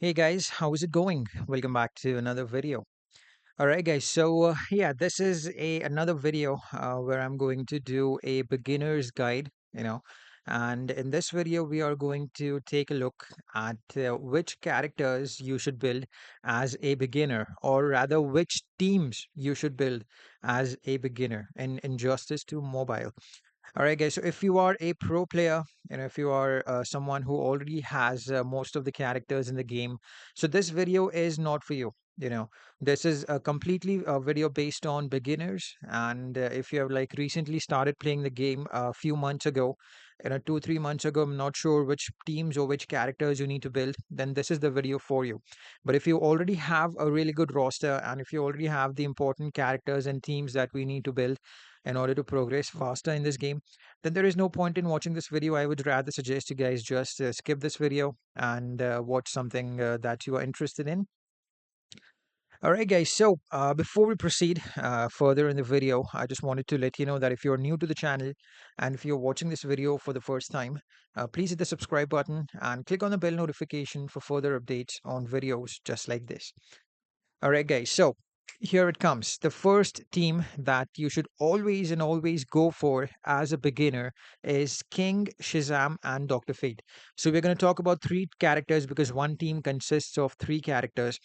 Hey guys, how is it going? Welcome back to another video. All right, guys. So this is a another video where I'm going to do a beginner's guide. And in this video we are going to take a look at which characters you should build as a beginner, or rather, which teams you should build as a beginner in Injustice to Mobile. All right, guys. So if you are a pro player, and if you are someone who already has most of the characters in the game, so this video is not for you. This is a completely video based on beginners. And if you have like recently started playing the game a few months ago, 2, 3 months ago, I'm not sure which teams or which characters you need to build, then this is the video for you. But if you already have a really good roster, and if you already have the important characters and teams that we need to build in order to progress faster in this game, then there is no point in watching this video. I would rather suggest you guys just skip this video and watch something that you are interested in. All right, guys. So before we proceed further in the video, I just wanted to let you know that if you're new to the channel and if you're watching this video for the first time, please hit the subscribe button and click on the bell notification for further updates on videos just like this. All right, guys. So here it comes. The first team that you should always and always go for as a beginner is King, Shazam, and Dr. Fate. So we're going to talk about three characters because one team consists of three characters.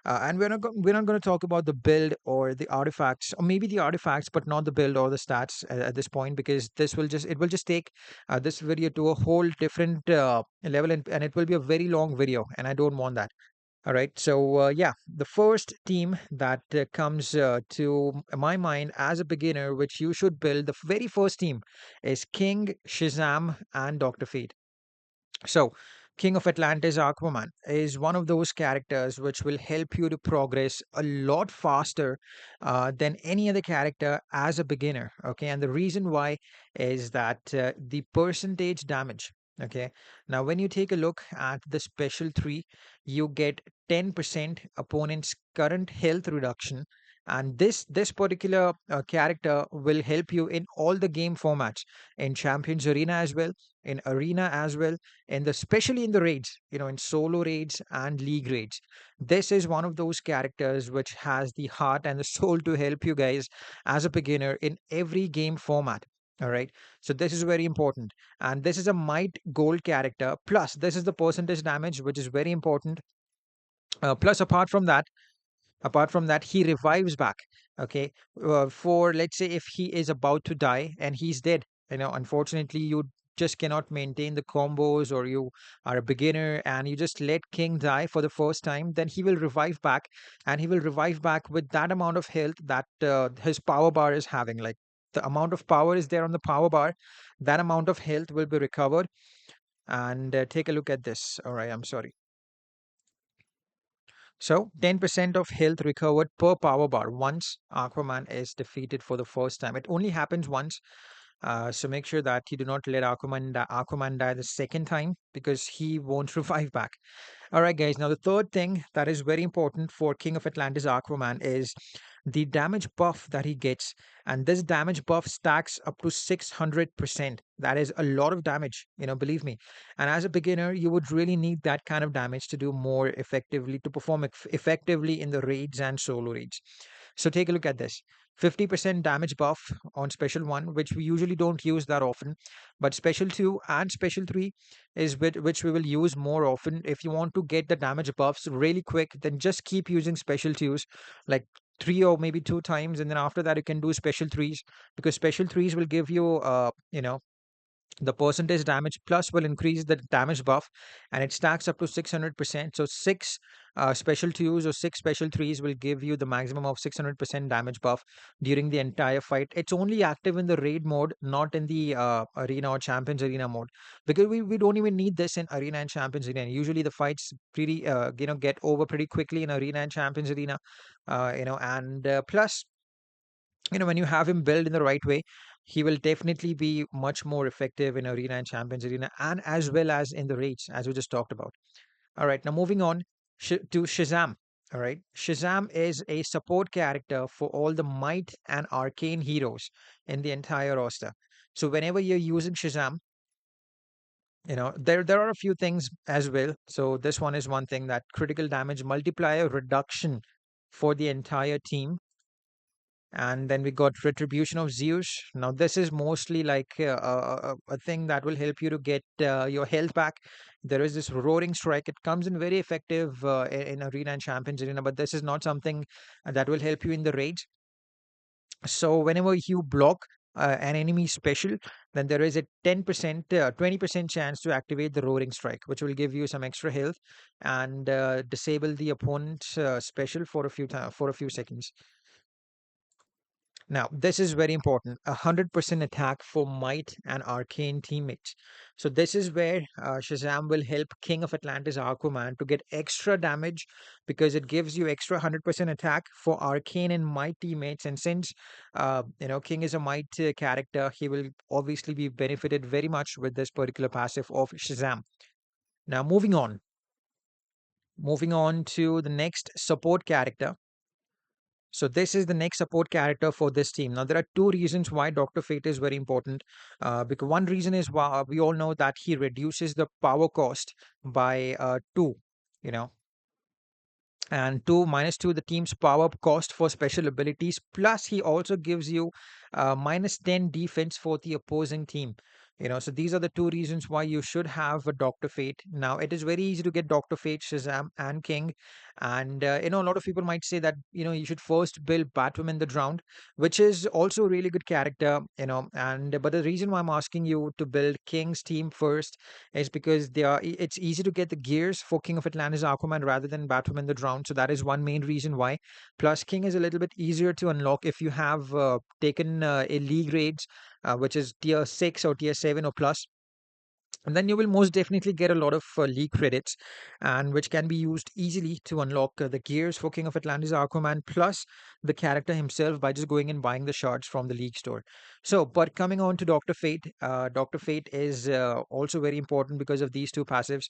And we're not going to talk about the build or the artifacts, or maybe the artifacts, but not the build or the stats at this point, because it will just take this video to a whole different level, and it will be a very long video, and I don't want that. All right. So the first team that comes to my mind as a beginner, which you should build, the very first team is King, Shazam, and Dr. Fate. So, King of Atlantis Aquaman is one of those characters which will help you to progress a lot faster than any other character as a beginner. Okay, and the reason why is that the percentage damage. Okay, now when you take a look at the special 3, you get 10% opponent's current health reduction, and this particular character will help you in all the game formats, in Champions Arena as well, in Arena as well, and especially in the raids, in solo raids and league raids. This is one of those characters which has the heart and the soul to help you guys as a beginner in every game format. All right. So this is very important. And this is a might gold character. Plus, this is the percentage damage, which is very important. Plus, apart from that, he revives back. Okay. For, let's say, if he is about to die and he's dead, unfortunately, you just cannot maintain the combos, or you are a beginner and you just let King die for the first time, then he will revive back, and he will revive back with that amount of health that his power bar is having. Like, the amount of power is there on the power bar, that amount of health will be recovered. And take a look at this. All right, I'm sorry. So 10% of health recovered per power bar once Aquaman is defeated for the first time. It only happens once. So make sure that you do not let Aquaman die the second time, because he won't revive back. All right, guys. Now, the third thing that is very important for King of Atlantis Aquaman is the damage buff that he gets. And this damage buff stacks up to 600%. That is a lot of damage, believe me. And as a beginner, you would really need that kind of damage to do more effectively, to perform effectively in the raids and solo raids. So take a look at this. 50% damage buff on special 1, which we usually don't use that often, but special 2 and special 3 is which we will use more often. If you want to get the damage buffs really quick, then just keep using special 2s, like 3 or maybe 2 times, and then after that you can do special 3s, because special 3s will give you the percentage damage plus will increase the damage buff, and it stacks up to 600%. So six special twos or six special threes will give you the maximum of 600% damage buff during the entire fight. It's only active in the raid mode, not in the arena or champions arena mode, because we don't even need this in arena and champions arena. Usually the fights pretty get over pretty quickly in arena and champions arena, and plus, when you have him built in the right way, he will definitely be much more effective in arena and champions arena, and as well as in the raids, as we just talked about. All right, now moving on to Shazam. All right, Shazam is a support character for all the might and arcane heroes in the entire roster. So whenever you're using Shazam, There are a few things as well. So this one is one thing, that critical damage multiplier reduction for the entire team. And then we got retribution of Zeus. Now this is mostly like a thing that will help you to get your health back. There is this roaring strike. It comes in very effective in arena and champions arena, but this is not something that will help you in the raids. So whenever you block an enemy special, then there is a 10%, 20% chance to activate the roaring strike, which will give you some extra health and disable the opponent's special for for a few seconds. Now, this is very important. 100% attack for Might and Arcane teammates. So this is where Shazam will help King of Atlantis Aquaman to get extra damage, because it gives you extra 100% attack for Arcane and Might teammates. And since King is a Might character, he will obviously be benefited very much with this particular passive of Shazam. Now, moving on to the next support character. So this is the next support character for this team. Now there are two reasons why Dr. Fate is very important. Because one reason is, why we all know that he reduces the power cost by two. You know, and 2 minus 2 the team's power cost for special abilities, plus he also gives you minus 10 defense for the opposing team. So these are the two reasons why you should have a Dr. Fate. Now it is very easy to get Dr. Fate, Shazam and King. And a lot of people might say that you should first build Batwoman the Drowned, which is also a really good character. And but the reason why I'm asking you to build King's team first is because it's easy to get the gears for King of Atlantis Aquaman rather than Batwoman the Drowned. So that is one main reason why. Plus, King is a little bit easier to unlock if you have taken a league raids, which is tier 6 or tier 7 or plus. And then you will most definitely get a lot of league credits, and which can be used easily to unlock the gears for King of Atlantis Aquaman, plus the character himself, by just going and buying the shards from the league store. So, but coming on to Dr. Fate, Dr. Fate is also very important because of these two passives.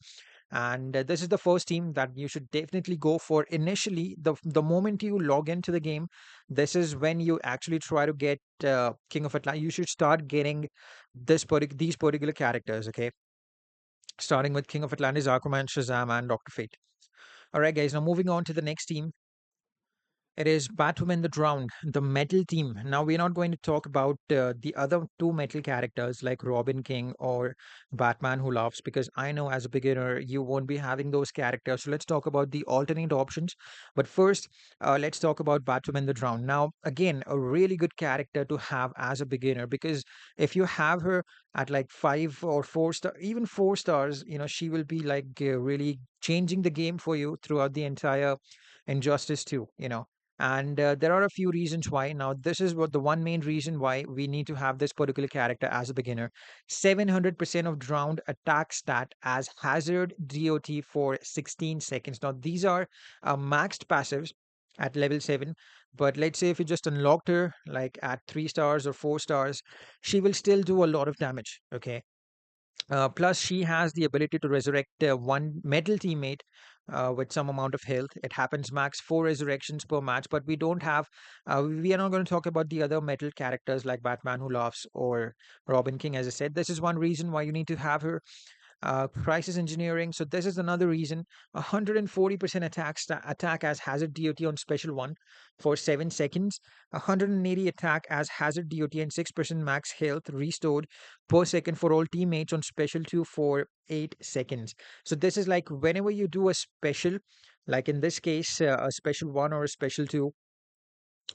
And this is the first team that you should definitely go for initially. The moment you log into the game, this is when you actually try to get King of Atlantis. You should start getting these particular characters. Okay, starting with King of Atlantis, Aquaman, Shazam, and Dr. Fate. All right, guys, now moving on to the next team. It is Batwoman the Drowned, the metal team. Now, we're not going to talk about the other two metal characters like Robin King or Batman Who Laughs, because I know as a beginner you won't be having those characters. So let's talk about the alternate options. But first, let's talk about Batwoman the Drowned. Now, again, a really good character to have as a beginner, because if you have her at like 5 or 4 star, even 4 stars, she will be like really changing the game for you throughout the entire Injustice 2. And there are a few reasons why. Now, this is what the one main reason why we need to have this particular character as a beginner. 700% of drowned attack stat as hazard DOT for 16 seconds. Now, these are maxed passives at level 7. But let's say if you just unlocked her like at 3 stars or 4 stars, she will still do a lot of damage. Okay. Plus, she has the ability to resurrect one metal teammate with some amount of health. It happens max 4 resurrections per match, but we are not going to talk about the other metal characters like Batman Who Laughs or Robin King. As I said, this is one reason why you need to have her. Crisis engineering. So this is another reason. 140% attack as hazard DOT on special one for 7 seconds. 180 attack as hazard DOT and 6% max health restored per second for all teammates on special two for 8 seconds. So this is like whenever you do a special, like in this case, a special one or a special two,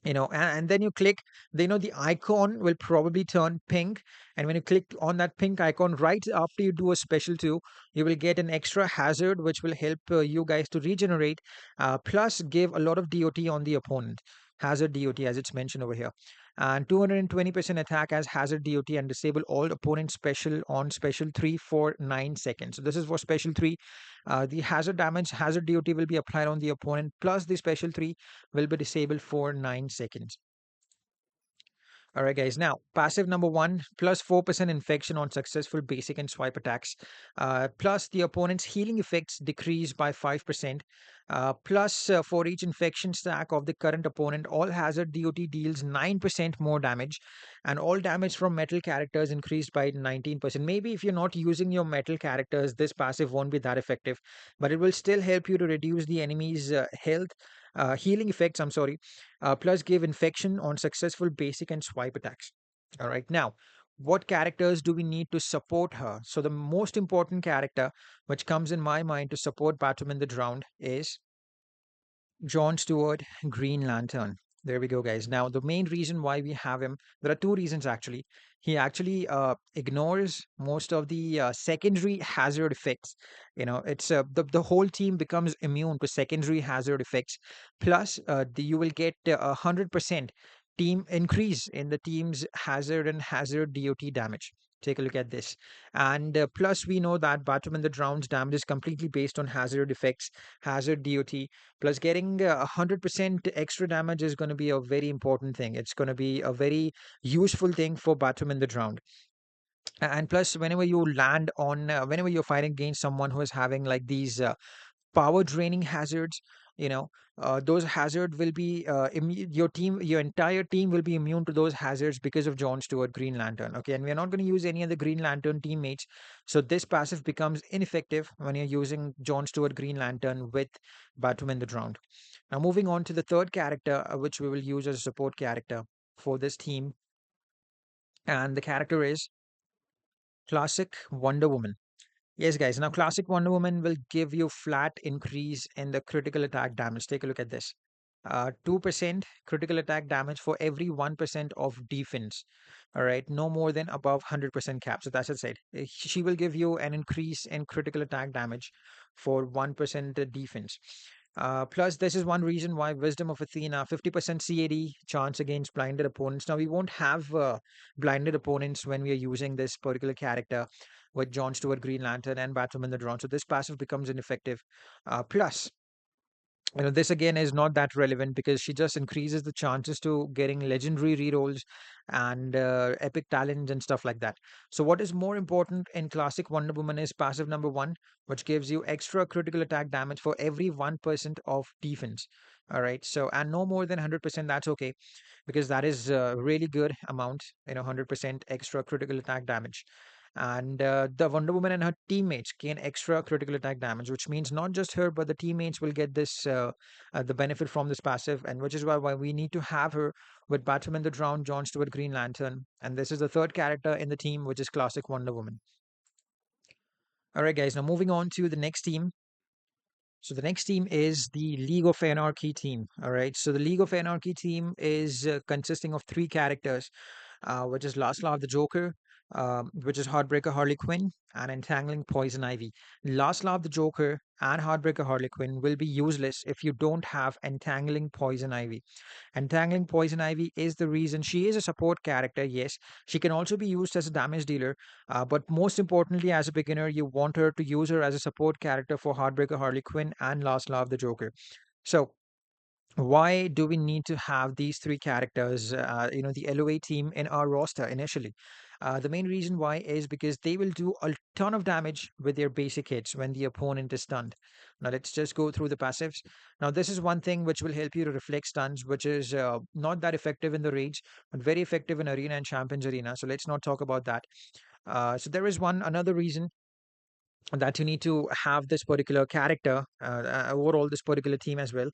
and then you click, the icon will probably turn pink, and when you click on that pink icon right after you do a special 2, you will get an extra hazard which will help you guys to regenerate, plus give a lot of DOT on the opponent. Hazard DOT, as it's mentioned over here. And 220% attack as hazard DOT, and disable all opponent special on special 3 for 9 seconds. So this is for special 3. The hazard damage, hazard DOT will be applied on the opponent, plus the special 3 will be disabled for 9 seconds. All right, guys. Now, passive number 1, plus 4% infection on successful basic and swipe attacks. Plus, the opponent's healing effects decrease by 5%. Plus, for each infection stack of the current opponent, all hazard DOT deals 9% more damage, and all damage from metal characters increased by 19%. Maybe if you're not using your metal characters, this passive won't be that effective, but it will still help you to reduce the enemy's healing effects. I'm sorry. Plus, give infection on successful basic and swipe attacks. All right. Now, what characters do we need to support her? So, the most important character which comes in my mind to support Batwoman the Drowned is John Stewart, Green Lantern. There we go, guys. Now, the main reason why we have him, there are two reasons actually. He actually ignores most of the secondary hazard effects. It's the whole team becomes immune to secondary hazard effects. Plus, you will get 100% team increase in the team's hazard and hazard DOT damage. Take a look at this. And plus, we know that Batwoman the Drowned's damage is completely based on hazard effects, hazard DOT. Plus, getting 100% extra damage is going to be a very important thing. It's going to be a very useful thing for Batwoman the Drowned. And plus, whenever you land on, whenever you're fighting against someone who is having like these power draining hazards, you know, those hazard will be your entire team will be immune to those hazards because of John Stewart Green Lantern. Okay, and we're not going to use any other Green Lantern teammates, so this passive becomes ineffective when you're using John Stewart Green Lantern with Batwoman the Drowned. Now, moving on to the third character, which we will use as a support character for this team, and the character is Classic Wonder Woman. Yes, guys. Now, Classic Wonder Woman will give you flat increase in the critical attack damage. Take a look at this. 2% critical attack damage for every 1% of defense. All right. No more than above 100% cap. So that's it said. She will give you an increase in critical attack damage for 1% defense. Plus, this is one reason why Wisdom of Athena, 50% CAD chance against blinded opponents. Now, we won't have blinded opponents when we are using this particular character with John Stewart Green Lantern and Batwoman the Drawn. So this passive becomes ineffective. Plus, this again is not that relevant because she just increases the chances to getting legendary rerolls and epic talents and stuff like that. So what is more important in classic Wonder Woman is passive number one, which gives you extra critical attack damage for every 1% of defense. All right. So, and no more than 100%, that's okay, because that is a really good amount, 100% extra critical attack damage. And the Wonder Woman and her teammates gain extra critical attack damage, which means not just her, but the teammates will get this the benefit from this passive, and which is why we need to have her with Batwoman the Drowned, John Stewart Green Lantern, and this is the third character in the team, which is classic Wonder Woman. All right, guys. Now moving on to the next team. So the next team is the League of Anarchy team. All right. So the League of Anarchy team is consisting of three characters, which is Last Law of the Joker, which is Heartbreaker Harley Quinn, and Entangling Poison Ivy. Last Law of the Joker and Heartbreaker Harley Quinn will be useless if you don't have Entangling Poison Ivy. Entangling Poison Ivy is the reason she is a support character. Yes, she can also be used as a damage dealer, but most importantly, as a beginner, you want her to use her as a support character for Heartbreaker Harley Quinn and Last Law of the Joker. So why do we need to have these three characters, the LOA team in our roster initially? The main reason why is because they will do a ton of damage with their basic hits when the opponent is stunned. Now, let's just go through the passives. Now, this is one thing which will help you to reflect stuns, which is not that effective in the rage, but very effective in Arena and Champions Arena. So, let's not talk about that. So, there is another reason that you need to have this particular character, overall, this particular team as well.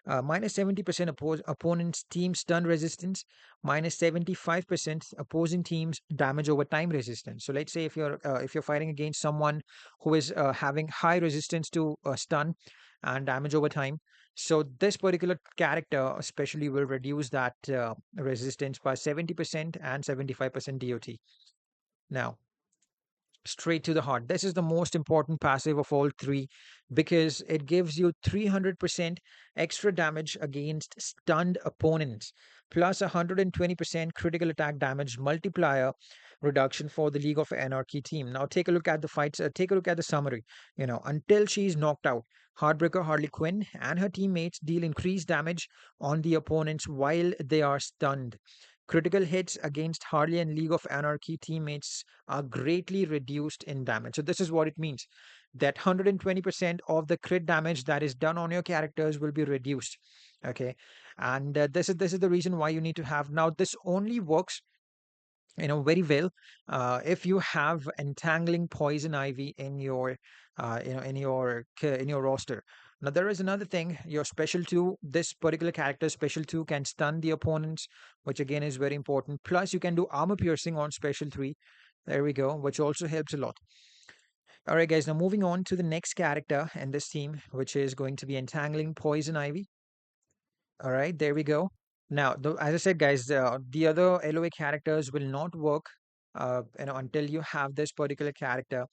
Minus 70% opponent's team stun resistance, minus 75% opposing team's damage over time resistance. So let's say if you're fighting against someone who is having high resistance to stun and damage over time, so this particular character especially will reduce that resistance by 70% and 75% DOT. Now, straight to the heart. This is the most important passive of all three because it gives you 300% extra damage against stunned opponents, plus 120% critical attack damage multiplier reduction for the League of Anarchy team. Now, take a look at the fights, take a look at the summary. Until she's knocked out, Heartbreaker Harley Quinn and her teammates deal increased damage on the opponents while they are stunned. Critical hits against Harley and League of Anarchy teammates are greatly reduced in damage. So this is what it means. that 120% of the crit damage that is done on your characters will be reduced. Okay, and this is the reason why you need to have. Now this only works, very well, if you have Entangling Poison Ivy in your in your roster. Now there is another thing, your special 2, this particular character special 2 can stun the opponents, which again is very important. Plus you can do armor piercing on special 3. There we go, which also helps a lot. All right, guys, now moving on to the next character in this team, which is going to be Entangling Poison Ivy. All right, there we go. Now, as I said, guys, the other LOA characters will not work, until you have this particular character.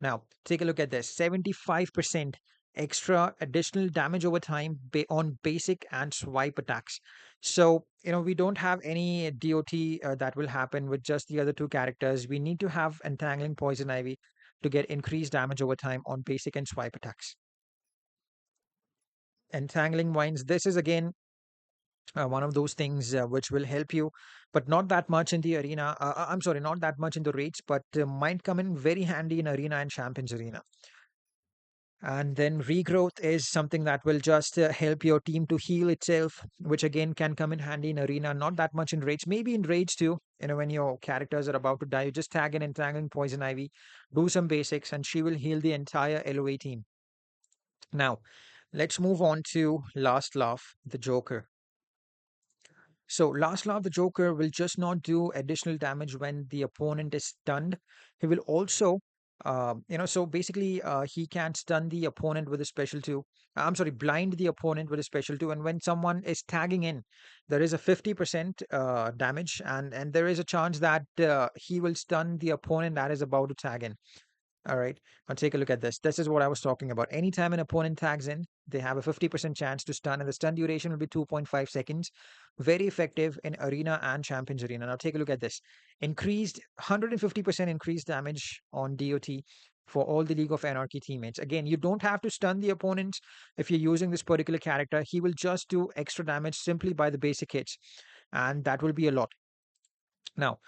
Now, take a look at this: 75% extra additional damage over time on basic and swipe attacks. So, we don't have any DOT that will happen with just the other two characters. We need to have Entangling Poison Ivy to get increased damage over time on basic and swipe attacks. Entangling Vines, this is again one of those things which will help you, but not that much in the arena. I'm sorry, not that much in the raids, but might come in very handy in arena and champions arena. And then regrowth is something that will just help your team to heal itself, which again can come in handy in arena, not that much in raids, maybe in raids too. When your characters are about to die, you just tag an Entangling Poison Ivy, do some basics, and she will heal the entire LOA team. Now, let's move on to Last Laugh, the Joker. So Last Laugh the Joker will just not do additional damage when the opponent is stunned. He will also, so basically, he can stun the opponent with a special two. I'm sorry, blind the opponent with a special two. And when someone is tagging in, there is a 50% damage, and there is a chance that he will stun the opponent that is about to tag in. All right, now take a look at this. This is what I was talking about. Anytime an opponent tags in, they have a 50% chance to stun, and the stun duration will be 2.5 seconds. Very effective in Arena and Champions Arena. Now take a look at this. Increased 150% increased damage on DOT for all the League of Anarchy teammates. Again, you don't have to stun the opponent if you're using this particular character. He will just do extra damage simply by the basic hits, and that will be a lot. Now,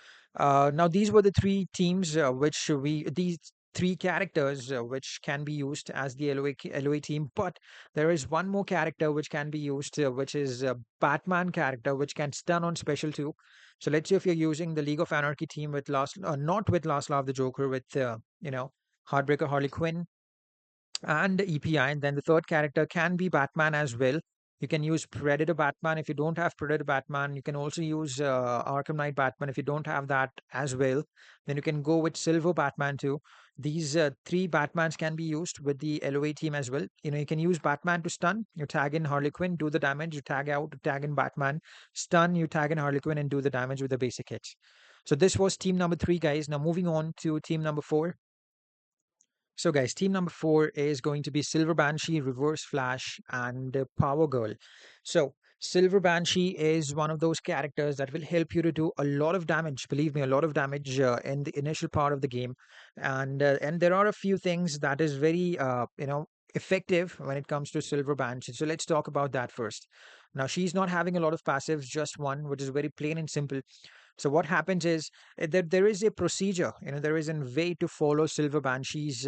these were the three teams these three characters which can be used as the LOA team. But there is one more character which can be used, which is a Batman character, which can stun on special too. So let's say if you're using the League of Anarchy team with not with Last Laugh the Joker, with Heartbreaker Harley Quinn and EPI. And then the third character can be Batman as well. You can use Predator Batman. If you don't have Predator Batman, you can also use Arkham Knight Batman. If you don't have that as well, then you can go with Silver Batman too. These three Batmans can be used with the LOA team as well. You can use Batman to stun. You tag in Harley Quinn, do the damage. You tag out, tag in Batman, stun. You tag in Harley Quinn and do the damage with the basic hits. So this was team number 3, guys. Now moving on to team number 4. So, guys, team number 4 is going to be Silver Banshee, Reverse Flash, and Power Girl. So, Silver Banshee is one of those characters that will help you to do a lot of damage. Believe me, a lot of damage in the initial part of the game, and there are a few things that is very effective when it comes to Silver Banshee. So let's talk about that first. Now, she's not having a lot of passives, just one, which is very plain and simple. So what happens is that there is a procedure, there is a way to follow Silver Banshee's,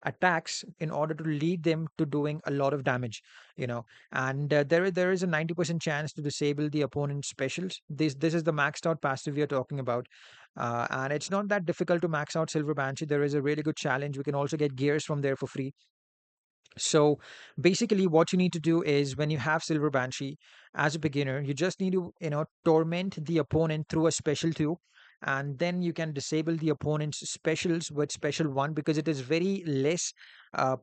attacks in order to lead them to doing a lot of damage, and there is a 90% chance to disable the opponent's specials. This is the maxed out passive we are talking about. And it's not that difficult to max out Silver Banshee. There is a really good challenge. We can also get gears from there for free. So basically, what you need to do is when you have Silver Banshee as a beginner, you just need to, torment the opponent through a special 2. And then you can disable the opponent's specials with special 1 because it is very less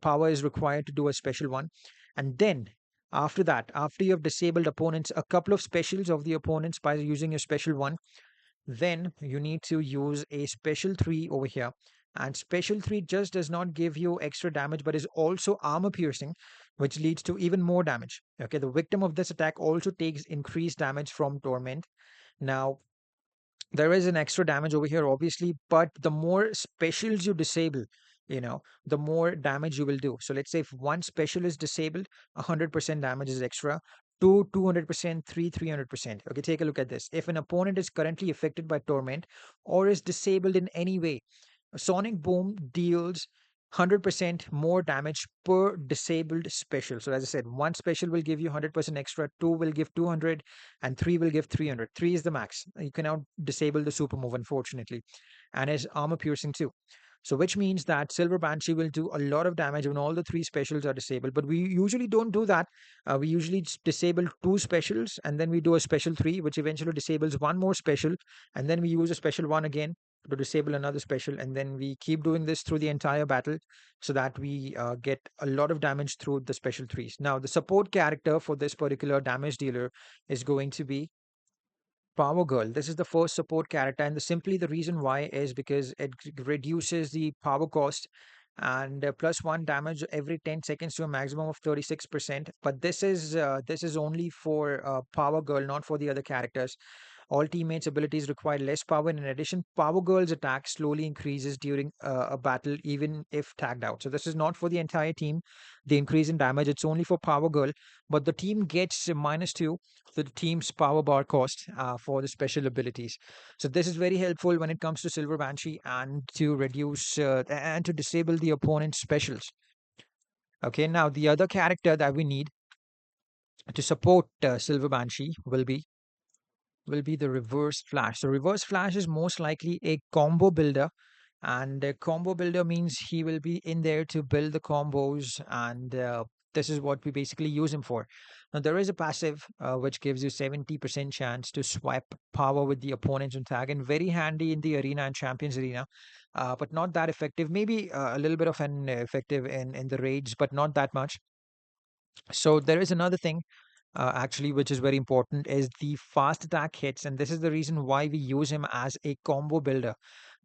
power is required to do a special 1. And then after that, after you have disabled opponents, a couple of specials of the opponents by using a special 1, then you need to use a special 3 over here. And special 3 just does not give you extra damage, but is also armor piercing, which leads to even more damage. Okay, the victim of this attack also takes increased damage from torment. Now, there is an extra damage over here, obviously, but the more specials you disable, the more damage you will do. So let's say if one special is disabled, 100% damage is extra. 2, 200%, 3, 300%. Okay, take a look at this. If an opponent is currently affected by torment or is disabled in any way, Sonic Boom deals 100% more damage per disabled special. So as I said, one special will give you 100% extra, two will give 200, and three will give 300. Three is the max. You cannot disable the super move, unfortunately, and is armor piercing too. So which means that Silver Banshee will do a lot of damage when all the three specials are disabled. But we usually don't do that. We usually disable two specials and then we do a special three, which eventually disables one more special, and then we use a special one again to disable another special, and then we keep doing this through the entire battle so that we get a lot of damage through the special threes. Now, the support character for this particular damage dealer is going to be Power Girl. This is the first support character, and simply the reason why is because it reduces the power cost and plus one damage every 10 seconds to a maximum of 36%. But this is only for Power Girl, not for the other characters. All teammates' abilities require less power, and in addition, Power Girl's attack slowly increases during a battle, even if tagged out. So this is not for the entire team. The increase in damage, it's only for Power Girl, but the team gets -2 to the team's power bar cost for the special abilities. So this is very helpful when it comes to Silver Banshee and to reduce and to disable the opponent's specials. Okay, now the other character that we need to support Silver Banshee will be the Reverse Flash. So Reverse Flash is most likely a combo builder, and a combo builder means he will be in there to build the combos, and this is what we basically use him for. Now there is a passive which gives you 70% chance to swipe power with the opponent's on tag, and very handy in the arena and champions arena, but not that effective. Maybe a little bit of an effective in the raids, but not that much. So there is another thing actually, which is very important, is the fast attack hits. And this is the reason why we use him as a combo builder,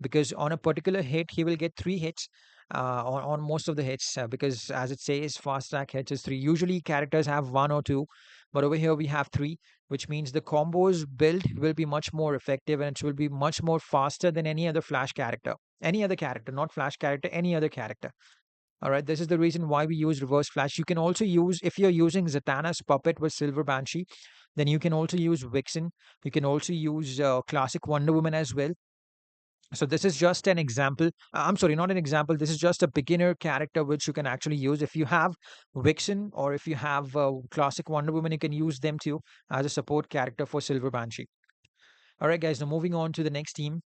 because on a particular hit, he will get three hits on most of the hits, because as it says, fast attack hits is three. Usually, characters have one or two, but over here we have three, which means the combos build will be much more effective and it will be much more faster than any other Flash character. Any other character, not Flash character, any other character. All right, this is the reason why we use reverse flash. You can also use, if you're using Zatanna's puppet with Silver Banshee, then you can also use Vixen. You can also use classic Wonder Woman as well. So this is just an example. I'm sorry, not an example. This is just a beginner character which you can actually use. If you have Vixen or if you have classic Wonder Woman, you can use them too as a support character for Silver Banshee. All right, guys. Now moving on to the next team,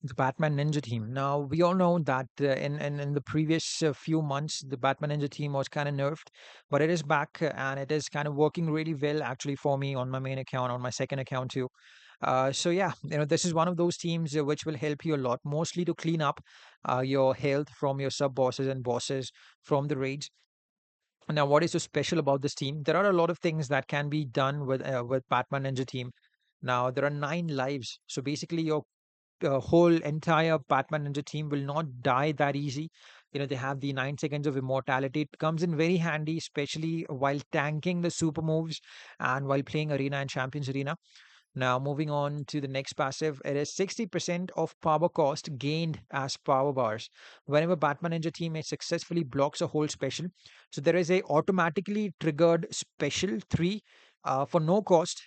the Batman Ninja team. Now we all know that in the previous few months, the Batman Ninja team was kind of nerfed, but it is back and it is kind of working really well actually for me on my main account, on my second account too. So yeah, this is one of those teams which will help you a lot, mostly to clean up your health from your sub bosses and bosses from the raids. Now, what is so special about this team? There are a lot of things that can be done with Batman Ninja team. Now there are 9 lives, so basically your whole entire Batman Ninja team will not die that easy. They have the 9 seconds of immortality. It comes in very handy, especially while tanking the super moves and while playing Arena and Champions Arena. Now, moving on to the next passive, it is 60% of power cost gained as power bars whenever Batman Ninja teammate successfully blocks a whole special. So there is a automatically triggered special 3 for no cost.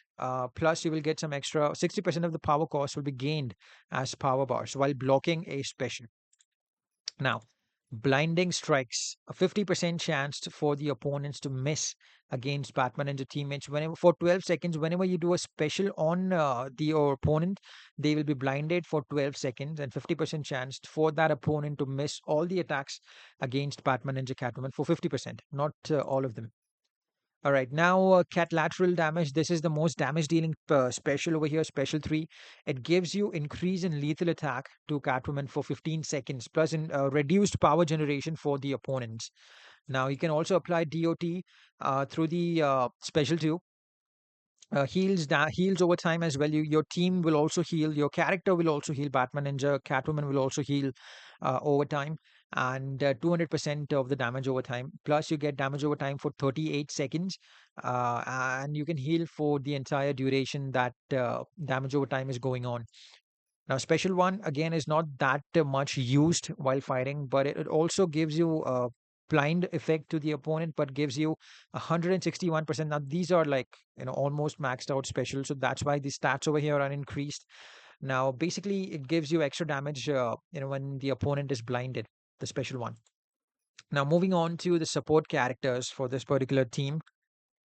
Plus, you will get some extra 60% of the power cost will be gained as power bars while blocking a special. Now, blinding strikes, a 50% chance for the opponents to miss against Batman and the teammates. Whenever for 12 seconds, whenever you do a special on your opponent, they will be blinded for 12 seconds, and 50% chance for that opponent to miss all the attacks against Batman and Catwoman for 50%, not all of them. All right, now cat lateral damage. This is the most damage dealing special over here, special 3. It gives you increase in lethal attack to Catwoman for 15 seconds, plus in reduced power generation for the opponents. Now you can also apply DOT through the special 2. Heals over time as well. Your team will also heal. Your character will also heal. Batman Ninja, Catwoman will also heal over time, and 200% of the damage over time. Plus, you get damage over time for 38 seconds, and you can heal for the entire duration that damage over time is going on. Now, special one again is not that much used while fighting, but it also gives you a blind effect to the opponent, but gives you 161%. Now, these are like almost maxed out special, so that's why the stats over here are increased. Now, basically, it gives you extra damage, when the opponent is blinded. the special one. Now, moving on to the support characters for this particular team,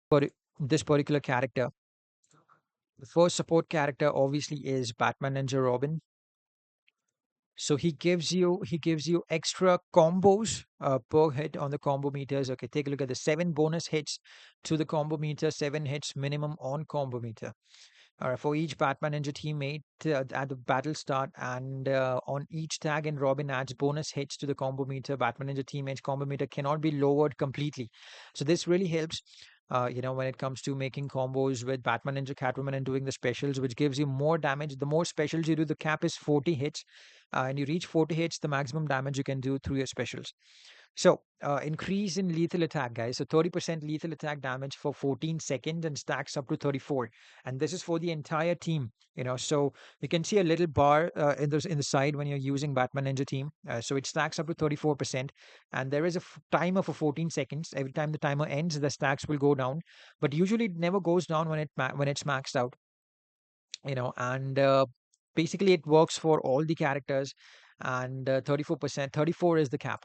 for this particular character. The first support character obviously is Batman Ninja Robin. So he gives you extra combos per hit on the combo meters. Okay, take a look at the 7 bonus hits to the combo meter, 7 hits minimum on combo meter. All right, for each Batman Ninja teammate at the battle start, and on each tag, and Robin adds bonus hits to the combo meter. Batman Ninja teammates combo meter cannot be lowered completely. So this really helps, when it comes to making combos with Batman Ninja Catwoman and doing the specials, which gives you more damage. The more specials you do, the cap is 40 hits, and you reach 40 hits, the maximum damage you can do through your specials. So, increase in lethal attack, guys. So, 30% lethal attack damage for 14 seconds and stacks up to 34. And this is for the entire team. So you can see a little bar in the side when you're using Batman Ninja Team. So it stacks up to 34%, and there is a timer for 14 seconds. Every time the timer ends, the stacks will go down, but usually it never goes down when it's maxed out. And basically it works for all the characters, and 34%, 34 is the cap.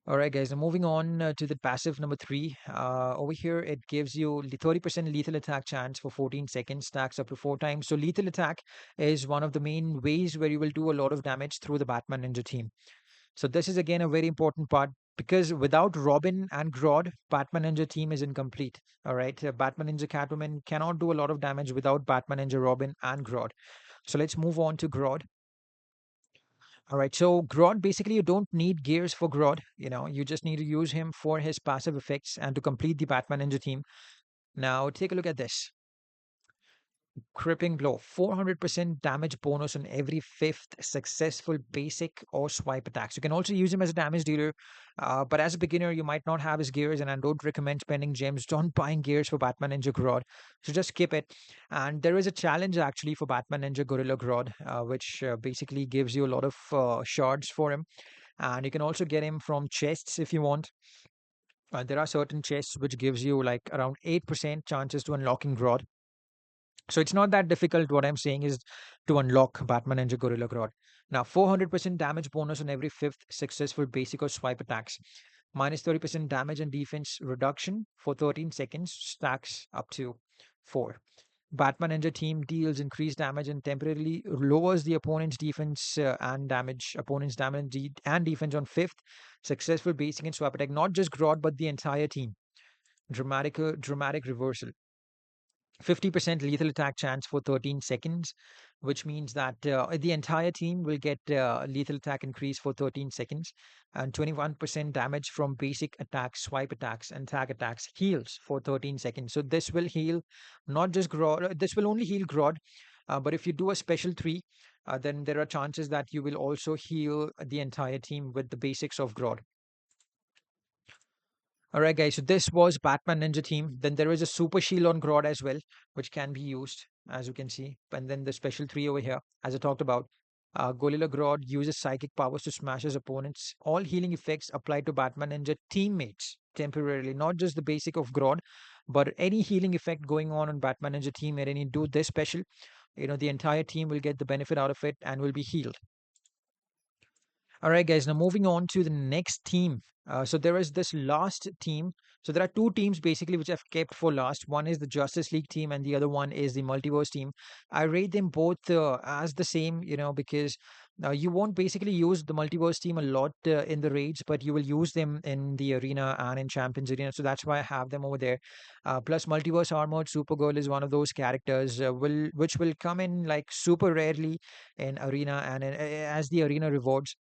All right, guys. Now moving on to the passive number three. Over here, it gives you 30% lethal attack chance for 14 seconds, stacks up to 4 times. So lethal attack is one of the main ways where you will do a lot of damage through the Batman Ninja team. So this is again a very important part, because without Robin and Grodd, Batman Ninja team is incomplete. All right, Batman Ninja Catwoman cannot do a lot of damage without Batman Ninja Robin and Grodd. So let's move on to Grodd. All right, so Grodd, basically, you don't need gears for Grodd. You just need to use him for his passive effects and to complete the Batman Ninja team. Now, take a look at this. Crippling Blow, 400% damage bonus on every fifth successful basic or swipe attacks. You can also use him as a damage dealer, but as a beginner, you might not have his gears, and I don't recommend spending gems. Don't buying gears for Batman Ninja Grodd, so just skip it. And there is a challenge actually for Batman Ninja Gorilla Grodd, which basically gives you a lot of shards for him, and you can also get him from chests if you want. There are certain chests which gives you like around 8% chances to unlocking Grodd, so it's not that difficult. What I'm saying is to unlock Batman Ninja Gorilla Grodd. Now, 400% damage bonus on every fifth successful basic or swipe attacks. Minus 30% damage and defense reduction for 13 seconds, stacks up to 4. Batman Ninja team deals increased damage and temporarily lowers the opponent's defense opponent's damage and defense on fifth successful basic and swap attack. Not just Grodd, but the entire team. Dramatic reversal. 50% lethal attack chance for 13 seconds, which means that the entire team will get lethal attack increase for 13 seconds, and 21% damage from basic attacks, swipe attacks, and tag attacks heals for 13 seconds. So this will heal not just Grodd, this will only heal Grodd, but if you do a special 3, then there are chances that you will also heal the entire team with the basics of Grodd. All right, guys. So this was Batman Ninja Team. Then there is a Super Shield on Grodd as well, which can be used, as you can see. And then the special 3 over here, as I talked about. Gorilla Grodd uses psychic powers to smash his opponents. All healing effects apply to Batman Ninja teammates temporarily, not just the basic of Grodd, but any healing effect going on Batman Ninja teammate. And you do this special, the entire team will get the benefit out of it and will be healed. All right, guys. Now moving on to the next team. So there is this last team. So there are two teams basically which I've kept for last. One is the Justice League team, and the other one is the Multiverse team. I rate them both as the same, because you won't basically use the Multiverse team a lot in the raids, but you will use them in the arena and in Champions Arena. So that's why I have them over there. Plus, Multiverse Armored Supergirl is one of those characters which will come in like super rarely in arena and as the arena rewards.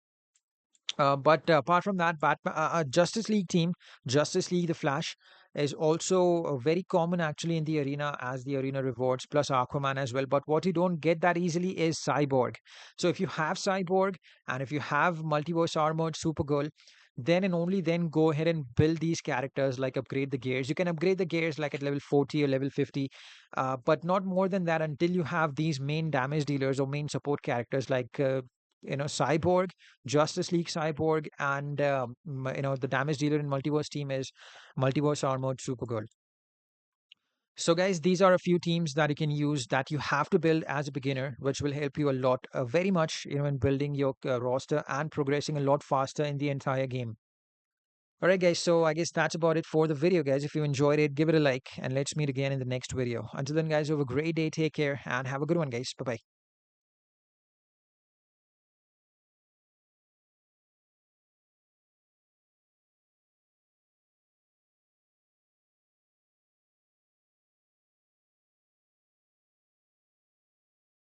But apart from that, Justice League team, Justice League, the Flash, is also very common actually in the arena as the arena rewards, plus Aquaman as well. But what you don't get that easily is Cyborg. So if you have Cyborg and if you have Multiverse Armored Supergirl, then and only then go ahead and build these characters, like upgrade the gears. You can upgrade the gears like at level 40 or level 50, but not more than that until you have these main damage dealers or main support characters like Cyborg, Justice League Cyborg, and the damage dealer in Multiverse team is Multiverse Armored Supergirl. So, guys, these are a few teams that you can use that you have to build as a beginner, which will help you a lot, very much, in building your roster and progressing a lot faster in the entire game. All right, guys. So I guess that's about it for the video, guys. If you enjoyed it, give it a like, and let's meet again in the next video. Until then, guys, have a great day. Take care and have a good one, guys. Bye bye.